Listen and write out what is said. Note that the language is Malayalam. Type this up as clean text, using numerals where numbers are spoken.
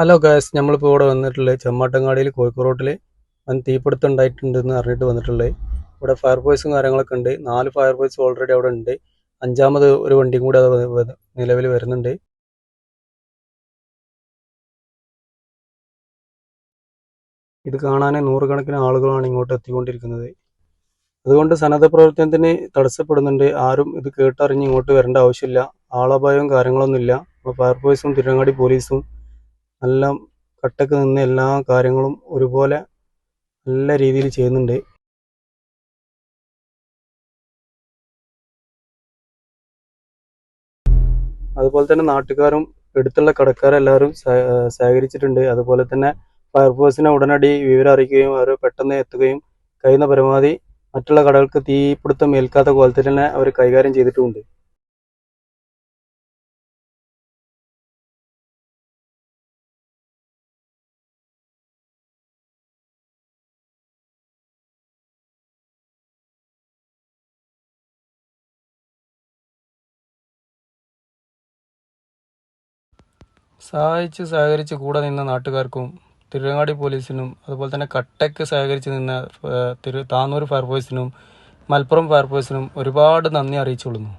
ഹലോ ഗായ്സ്, നമ്മളിപ്പോൾ ഇവിടെ വന്നിട്ടുള്ളത് ചെമ്മാട്ടങ്ങാടിയിൽ കോഴിക്കോട് റോട്ടിൽ വൻ തീപിടുത്തം ഉണ്ടായിട്ടുണ്ടെന്ന് അറിഞ്ഞിട്ട് വന്നിട്ടുള്ളത്. ഇവിടെ ഫയർഫോഴ്സും കാര്യങ്ങളൊക്കെ ഉണ്ട്. 4 ഫയർഫോഴ്സ് ഓൾറെഡി അവിടെ ഉണ്ട്. അഞ്ചാമത് ഒരു വണ്ടിയും കൂടി അത് നിലവിൽ വരുന്നുണ്ട്. ഇത് കാണാൻ നൂറുകണക്കിന് ആളുകളാണ് ഇങ്ങോട്ട് എത്തിക്കൊണ്ടിരിക്കുന്നത്. അതുകൊണ്ട് സന്നദ്ധ പ്രവർത്തനത്തിന് തടസ്സപ്പെടുന്നുണ്ട്. ആരും ഇത് കേട്ടറിഞ്ഞ് ഇങ്ങോട്ട് വരേണ്ട ആവശ്യമില്ല. ആളപായവും കാര്യങ്ങളൊന്നുമില്ല. ഫയർഫോഴ്സും തിരുവങ്ങാടി പോലീസും നല്ല കട്ടക്ക് നിന്ന് എല്ലാ കാര്യങ്ങളും ഒരുപോലെ നല്ല രീതിയിൽ ചെയ്യുന്നുണ്ട്. അതുപോലെ തന്നെ നാട്ടുകാരും അടുത്തുള്ള കടക്കാരെല്ലാവരും സഹകരിച്ചിട്ടുണ്ട്. അതുപോലെ തന്നെ ഫയർഫോഴ്സിനെ ഉടനടി വിവരം അറിയിക്കുകയും അവർ പെട്ടെന്ന് എത്തുകയും കഴിയുന്ന പരമാവധി മറ്റുള്ള കടകൾക്ക് തീപിടുത്തം ഏൽക്കാത്ത കോലത്തിൽ തന്നെ അവർ കൈകാര്യം ചെയ്തിട്ടുമുണ്ട്. സഹകരിച്ച് കൂടെ നിന്ന നാട്ടുകാർക്കും തിരുവങ്ങാടി പോലീസിനും അതുപോലെ തന്നെ കട്ടയ്ക്ക് സഹകരിച്ച് നിന്ന താന്നൂർ ഫയർഫോഴ്സിനും മലപ്പുറം ഫയർഫോഴ്സിനും ഒരുപാട് നന്ദി അറിയിച്ചുകൊള്ളുന്നു.